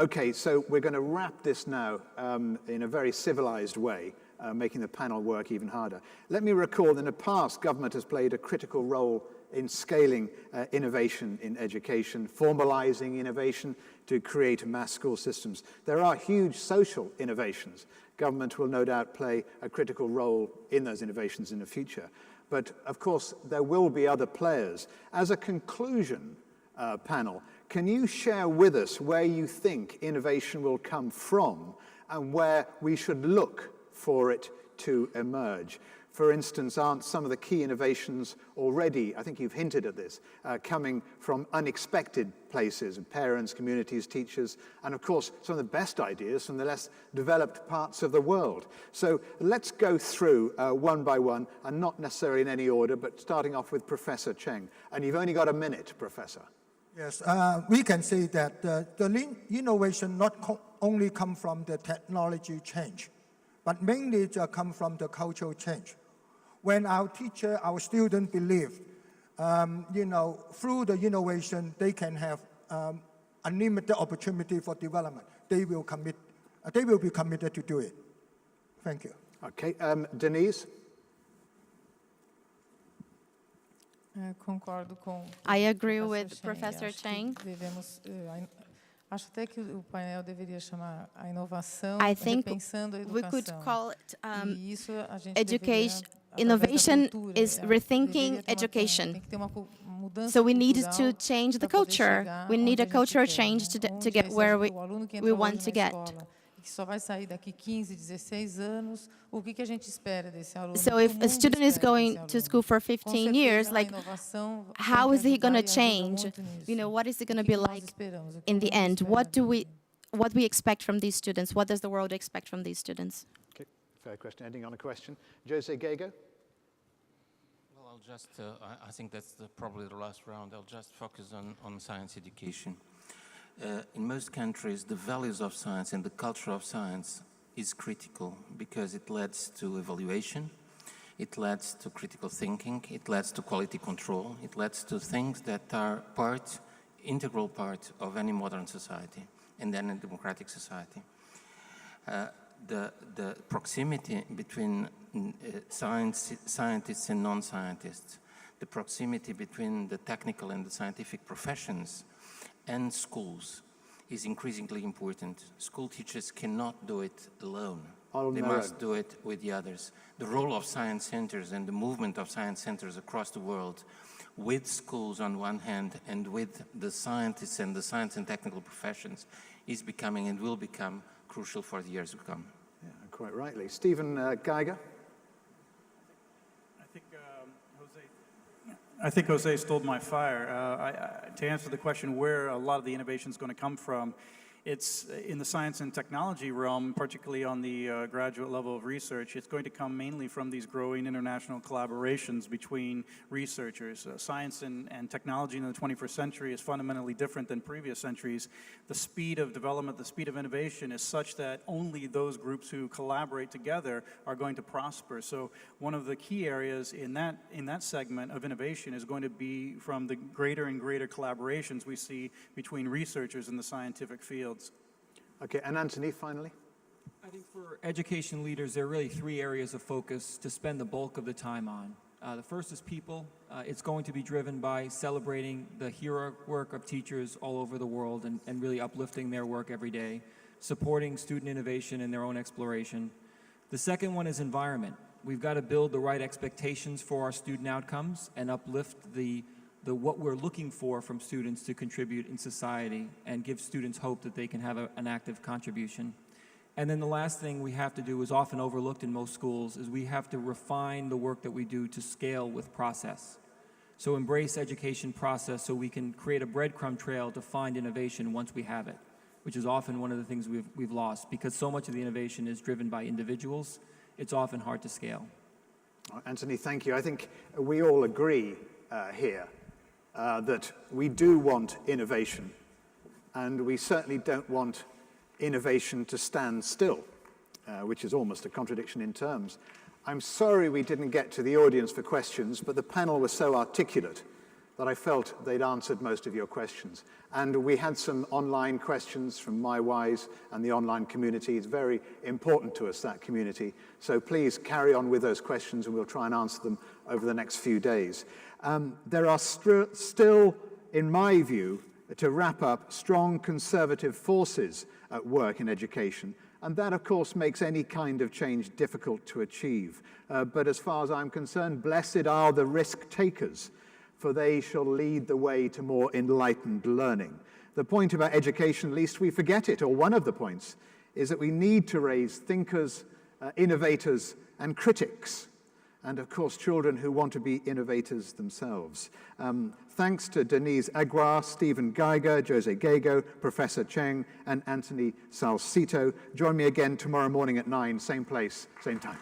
Okay, so we're going to wrap this now in a very civilized way, making the panel work even harder. Let me recall that in the past, government has played a critical role in scaling innovation in education, formalizing innovation to create mass school systems. There are huge social innovations. Government will no doubt play a critical role in those innovations in the future. But of course, there will be other players. As a conclusion, panel, can you share with us where you think innovation will come from and where we should look for it to emerge? For instance, aren't some of the key innovations already, I think you've hinted at this, coming from unexpected places, parents, communities, teachers, and of course, some of the best ideas from the less developed parts of the world. So let's go through one by one, and not necessarily in any order, but starting off with Professor Cheng. And you've only got a minute, Professor. Yes, we can say that the innovation not only come from the technology change, but mainly come from the cultural change. When our teacher, our student believe, through the innovation, they can have unlimited opportunity for development. They will be committed to do it. Thank you. Okay, Denise? I agree with Professor Cheng. I think we could call it education. Innovation is rethinking education. So we need to change the culture. We need a cultural change to get where we want to get. So if a student is going to school for 15 years, like, how is he going to change? What is it going to be like in the end? What we expect from these students? What does the world expect from these students? Okay, fair question. Ending on a question. Jose Gego? Well, I'll just, I think that's probably the last round. I'll just focus on science education. In most countries, the values of science and the culture of science is critical because it leads to evaluation, it leads to critical thinking, it leads to quality control, it leads to things that are integral part of any modern society and then a democratic society. The proximity between scientists and non-scientists, the proximity between the technical and the scientific professions and schools is increasingly important. School teachers cannot do it alone. They must do it with the others. The role of science centers and the movement of science centers across the world with schools on one hand and with the scientists and the science and technical professions is becoming and will become crucial for the years to come. Yeah, quite rightly. Stephen Geiger? I think Jose stole my fire. To answer the question where a lot of the innovation is going to come from, it's in the science and technology realm, particularly on the graduate level of research. It's going to come mainly from these growing international collaborations between researchers. Science and technology in the 21st century is fundamentally different than previous centuries. The speed of development, the speed of innovation is such that only those groups who collaborate together are going to prosper. So one of the key areas in that segment of innovation is going to be from the greater and greater collaborations we see between researchers in the scientific field. Okay, and Anthony, finally. I think for education leaders, there are really three areas of focus to spend the bulk of the time on. The first is people. It's going to be driven by celebrating the heroic work of teachers all over the world and really uplifting their work every day, supporting student innovation and their own exploration. The second one is environment. We've got to build the right expectations for our student outcomes and uplift what we're looking for from students to contribute in society and give students hope that they can have an active contribution. And then the last thing we have to do is often overlooked in most schools is we have to refine the work that we do to scale with process. So embrace education process so we can create a breadcrumb trail to find innovation once we have it, which is often one of the things we've lost because so much of the innovation is driven by individuals. It's often hard to scale. Anthony, thank you. I think we all agree here that we do want innovation, and we certainly don't want innovation to stand still, which is almost a contradiction in terms. I'm sorry we didn't get to the audience for questions, but the panel was so articulate that I felt they'd answered most of your questions. And we had some online questions from MyWise and the online community. It's very important to us, that community. So please carry on with those questions and we'll try and answer them over the next few days. There are still, in my view, to wrap up, strong conservative forces at work in education. And that, of course, makes any kind of change difficult to achieve. But as far as I'm concerned, blessed are the risk takers, for they shall lead the way to more enlightened learning. The point about education, lest we forget it, or one of the points, is that we need to raise thinkers, innovators, and critics, and of course children who want to be innovators themselves. Thanks to Denise Aguirre, Stephen Geiger, Jose Gago, Professor Cheng, and Anthony Salcito. Join me again tomorrow morning at 9, same place, same time.